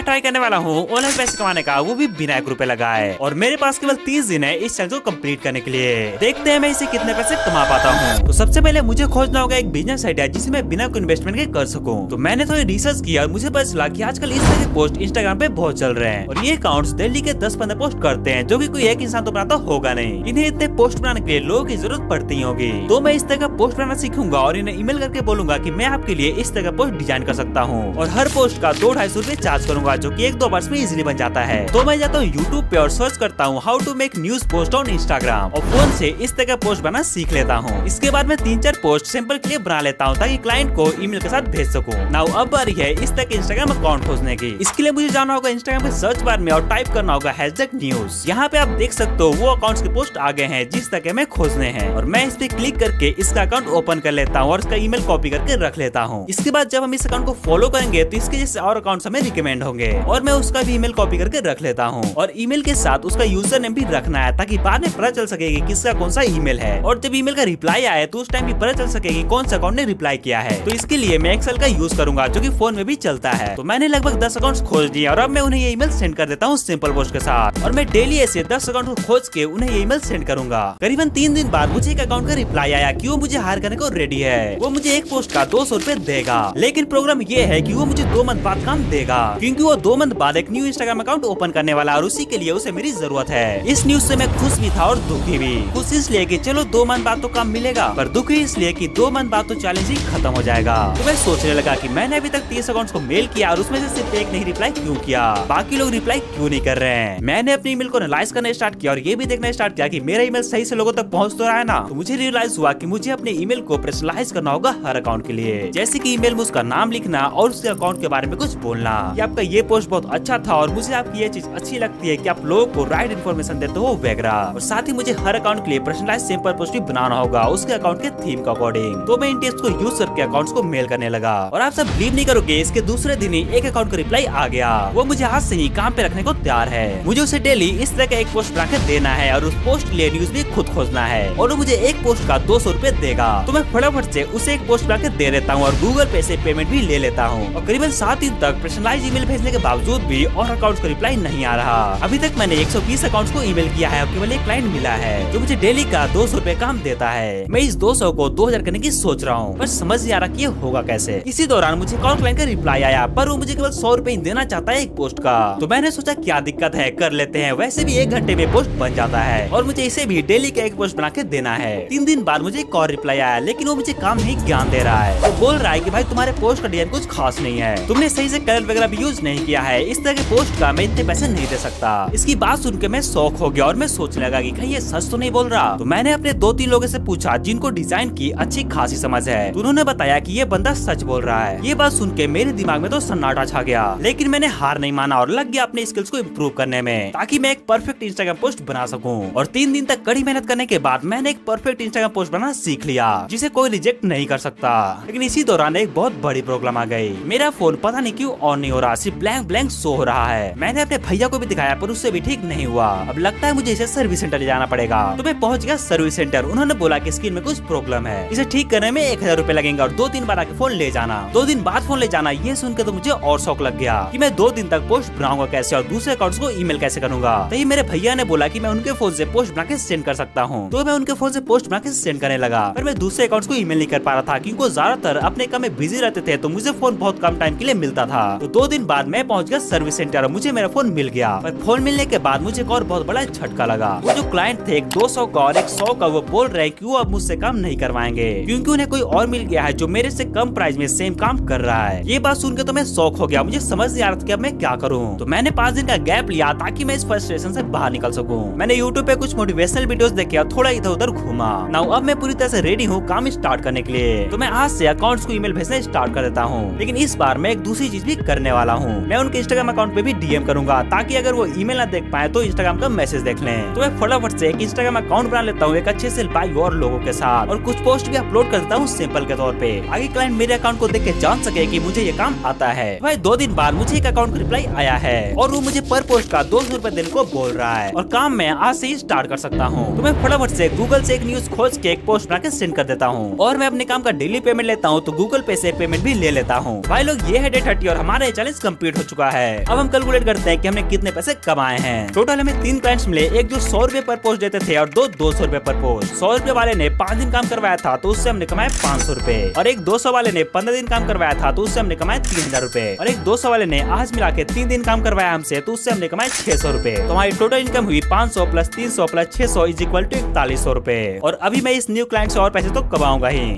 Try करने वाला हूँ ऑनलाइन पैसे कमाने का, वो भी बिना 1 रुपए लगाए। और मेरे पास केवल 30 दिन है इस चैलेंज को कंप्लीट करने के लिए। देखते हैं मैं इसे कितने पैसे कमा पाता हूँ। तो सबसे पहले मुझे खोजना होगा एक बिजनेस आइडिया जिसे मैं बिना कोई इन्वेस्टमेंट के कर सकूँ। तो मैंने थोड़ी रिसर्च किया और मुझे पता चला कि आजकल इस तरह के पोस्ट इंस्टाग्राम पे बहुत चल रहे हैं और ये अकाउंट्स डेली के 10-15 पोस्ट करते हैं, जो कि कोई एक इंसान तो बनाता होगा नहीं। इन्हें इतने पोस्ट बनाने के लिए लोगों की जरूरत पड़ती होगी। तो मैं इस तरह का पोस्ट बनाना सीखूंगा और इन्हें ईमेल करके बोलूंगा कि मैं आपके लिए इस तरह का पोस्ट डिजाइन कर सकता हूँ और हर पोस्ट का 2-250 रुपए चार्ज करूंगा, जो कि 1-2 वर्ष में इजीली बन जाता है। तो मैं जाता हूँ यूट्यूब पे और सर्च करता हूँ how to make news post on Instagram और फोन से इस तरह का पोस्ट बनाना सीख लेता हूँ। इसके बाद मैं 3-4 पोस्ट सिंपल के लिए बना लेता हूँ ताकि क्लाइंट को ईमेल के साथ भेज सकूँ। नाउ अब बारी है इस तरह के इंस्टाग्राम अकाउंट खोजने की। इसके लिए मुझे जाना होगा इंस्टाग्राम पे सर्च बार में और टाइप करना होगा #न्यूज। यहाँ पे आप देख सकते हो वो अकाउंट्स के पोस्ट आ गए हैं जिस तरह के मैं खोजने हैं और मैं इस पे क्लिक करके इसका अकाउंट ओपन कर लेता हूँ और इसका ईमेल कॉपी करके रख लेता हूँ। इसके बाद जब हम इस अकाउंट को फॉलो करेंगे तो इसके जैसे और अकाउंट्स हमें रिकमेंड होंगे और मैं उसका भी ईमेल कॉपी करके रख लेता हूँ और ईमेल के साथ उसका यूजर नेम भी रखना है ताकि बाद में पता चल सके कि किसका कौन सा ईमेल है और जब ईमेल का रिप्लाई आए तो उस टाइम भी पता चल सके कि कौन सा अकाउंट ने रिप्लाई किया है। तो इसके लिए मैं एक्सेल का यूज करूंगा जो कि फोन में भी चलता है। तो मैंने लगभग 10 अकाउंट्स खोज दिए और अब मैं उन्हें ये ईमेल सेंड कर देता हूँ सिंपल पोस्ट के साथ और मैं डेली ऐसे 10 अकाउंट को खोज के उन्हें ये ईमेल सेंड करूंगा। करीबन 3 दिन बाद मुझे एक अकाउंट का रिप्लाई आया कि वो मुझे हायर करने को रेडी है। वो मुझे एक पोस्ट का 200 रुपए देगा, लेकिन प्रॉब्लम ये है कि वो मुझे 2 मंथ बाद काम देगा क्योंकि वो 2 मंथ बाद एक न्यू इंस्टाग्राम अकाउंट ओपन करने वाला और उसी के लिए उसे मेरी जरूरत है। इस न्यूज से मैं खुश भी था और दुखी भी। खुश इसलिए कि चलो 2 मंथ बाद तो काम मिलेगा, पर दुखी इसलिए कि 2 मंथ बाद तो चैलेंज ही खत्म हो जाएगा। तो मैं सोचने लगा कि मैंने अभी तक 30 अकाउंट्स को मेल किया और उसमें से सिर्फ एक नहीं रिप्लाई क्यों किया, बाकी लोग रिप्लाई क्यों नहीं कर रहे हैं। मैंने अपनी ईमेल को एनालाइज करना स्टार्ट किया और ये भी देखना स्टार्ट किया कि मेरा ईमेल सही से लोगों तक पहुंच तो रहा है ना। तो मुझे रियलाइज हुआ कि मुझे अपने ईमेल को पर्सनलाइज करना होगा हर अकाउंट के लिए, जैसे कि ईमेल में उसका नाम लिखना और उसके अकाउंट के बारे में कुछ बोलना कि आपका ये पोस्ट बहुत अच्छा था और मुझे आपकी ये चीज अच्छी लगती है कि आप लोगों को राइट इन्फॉर्मेशन देते हो वगैरह। और साथ ही मुझे हर अकाउंट के लिए पर्सनलाइज सिंपल पोस्ट भी बनाना होगा उसके अकाउंट के थीम के अकॉर्डिंग। तो मैं इन टिप्स को यूज करके अकाउंट्स को मेल करने लगा और आप सब बिलीव नहीं करोगे, इसके दूसरे दिन ही एक अकाउंट का रिप्लाई आ गया। वो मुझे आज से ही काम पे रखने को तैयार है। मुझे उसे डेली इस तरह का एक पोस्ट बनाकर देना है और उस पोस्ट के लिए न्यूज भी खुद खोजना है और वो मुझे एक पोस्ट का 200 रुपए देगा। तो मैं फटाफट से उसे एक पोस्ट बनाकर दे देता हूँ और गूगल पे से पेमेंट भी ले लेता हूँ। और करीबन 7 दिन तक पर्सनलाइज ईमेल भेजने के बावजूद भी और अकाउंट्स का रिप्लाई नहीं आ रहा। अभी तक मैंने 120 अकाउंट्स को ईमेल किया है और केवल एक क्लाइंट मिला है जो मुझे डेली का 200 रुपए काम देता है। मैं इस 200 को 2000 करने की सोच रहा हूँ, पर समझ नहीं आ रहा कि ये होगा कैसे। इसी दौरान मुझे कॉल क्लाइंट का रिप्लाई आया, पर वो मुझे केवल 100 रुपए ही देना चाहता है एक पोस्ट का। तो मैंने सोचा क्या दिक्कत है, कर लेते हैं, वैसे भी 1 घंटे में पोस्ट बन जाता है और मुझे इसे भी डेली का एक पोस्ट बना के देना है। 3 दिन बाद मुझे एक और रिप्लाई आया, लेकिन वो मुझे काम नहीं ज्ञान दे रहा है। वो बोल रहा है कि भाई तुम्हारे पोस्ट का डिजाइन कुछ खास नहीं है, तुमने सही से कलर वगैरह भी यूज नहीं किया है, इस तरह के पोस्ट का मैं इतने पैसे नहीं दे सकता। इसकी बात सुन के मैं शॉक हो गया और मैं सोचने लगा कि कहीं ये सच तो नहीं बोल रहा। तो मैंने अपने 2-3 लोगों से पूछा जिनको डिजाइन की अच्छी खासी समझ है, तो उन्होंने बताया कि ये बंदा सच बोल रहा है। ये बात सुन के मेरे दिमाग में तो सन्नाटा छा गया, लेकिन मैंने हार नहीं माना और लग गया अपने स्किल्स को इम्प्रूव करने में ताकि मैं एक परफेक्ट इंस्टाग्राम पोस्ट बना सकूं। और 3 दिन तक कड़ी मेहनत करने के बाद मैंने एक परफेक्ट इंस्टाग्राम पोस्ट बनाना सीख लिया जिसे कोई रिजेक्ट नहीं कर सकता। लेकिन इसी दौरान एक बहुत बड़ी प्रॉब्लम आ गई। मेरा फोन पता नहीं क्यों ऑन नहीं हो रहा, सिर्फ ब्लैंक ब्लैंक शो हो रहा है। मैंने अपने भैया को भी दिखाया पर उससे भी ठीक नहीं हुआ। अब लगता है मुझे इसे सर्विस सेंटर ले जाना पड़ेगा। तो मैं पहुंच गया सर्विस सेंटर। उन्होंने बोला कि स्क्रीन में कुछ प्रॉब्लम है, इसे ठीक करने में 1000 रुपए लगेंगे और 2-3 बार आके फोन ले जाना। 2 दिन बाद फोन ले जाना, ये सुनकर तो मुझे और शौक लग गया कि मैं 2 दिन तक पोस्ट बनाऊंगा कैसे और दूसरे अकाउंट्स को ईमेल कैसे करूंगा। तो ये मेरे भैया ने बोला कि मैं उनके फोन से पोस्ट बना के सेंड कर सकता हूँ। तो मैं उनके फोन से पोस्ट बना के सेंड करने लगा, पर मैं दूसरे अकाउंट्स को ईमेल नहीं कर पा रहा था क्योंकि वो ज्यादातर अपने काम में बिजी रहते थे, तो मुझे फोन बहुत कम टाइम के लिए मिलता था। तो 2 दिन बाद मैं पहुंच गया सर्विस सेंटर और मुझे मेरा फोन मिल गया। पर फोन मिलने के बाद मुझे एक और बहुत बड़ा झटका लगा। वो जो क्लाइंट थे, एक 200 का और एक 100 का, वो बोल रहे कि वो अब मुझसे काम नहीं करवाएंगे क्योंकि उन्हें कोई और मिल गया है जो मेरे से कम प्राइस में सेम काम कर रहा है। ये बात सुनकर तो मैं शॉक हो गया। मुझे समझ नहीं आ रहा था कि अब मैं क्या करूं। तो मैंने 5 दिन का गैप लिया ताकि मैं इस फ्रस्ट्रेशन से बाहर निकल सकूं। मैंने यूट्यूब पे कुछ मोटिवेशनल वीडियोस देखे और थोड़ा इधर उधर घूमा। नाउ अब मैं पूरी तरह से रेडी हूँ काम स्टार्ट करने के लिए। तो मैं आज से अकाउंट्स को ईमेल भेजना स्टार्ट कर देता हूँ। लेकिन इस बार मैं एक दूसरी चीज भी करने वाला हूँ। मैं उनके इंस्टाग्राम अकाउंट पे भी डीएम करूंगा ताकि अगर वो ईमेल ना देख पाए तो इंस्टाग्राम का मैसेज देख लें। तो मैं फटाफट से एक इंस्टाग्राम अकाउंट बना लेता हूँ एक अच्छे से बाई और लोगों के साथ और कुछ पोस्ट भी अपलोड कर देता हूँ सैंपल के तौर पे, आगे क्लाइंट मेरे अकाउंट को देख के जान सके कि मुझे ये काम आता है। भाई 2 दिन बाद मुझे एक अकाउंट का रिप्लाई आया है और वो मुझे पर पोस्ट का 200 रुपए देने को बोल रहा है और काम मैं आज से ही स्टार्ट कर सकता हूँ। तो मैं फटाफट से गूगल से एक न्यूज खोज के एक पोस्ट बना के सेंड कर देता हूँ और मैं अपने काम का डेली पेमेंट लेता हूँ, तो गूगल पे से पेमेंट भी ले लेता हूँ। भाई लोग, ये है डे 30 और हमारा चैलेंज कंप्लीट हो चुका है। अब हम कैलकुलेट करते हैं कि हमने कितने पैसे कमाए हैं। टोटल हमें 3 क्लाइंट्स मिले, एक जो 100 रुपए पर पोस्ट देते थे और 200 रुपए पर पोस्ट। 100 रुपए वाले ने 5 दिन काम करवाया था तो उससे हमने कमाए 500 रुपए, और एक 200 वाले ने 15 दिन काम करवाया था तो उससे हमने कमाए 3000 रुपए, और एक 200 वाले ने आज मिला के 3 दिन काम करवाया हमसे तो उससे हमने कमाए 600 रुपए। तो हमारी टोटल इनकम हुई 500 plus 300 plus 600 is equal to 4100 रुपए। और अभी मैं इस न्यू क्लाइंट से और पैसे तो कमाऊंगा ही।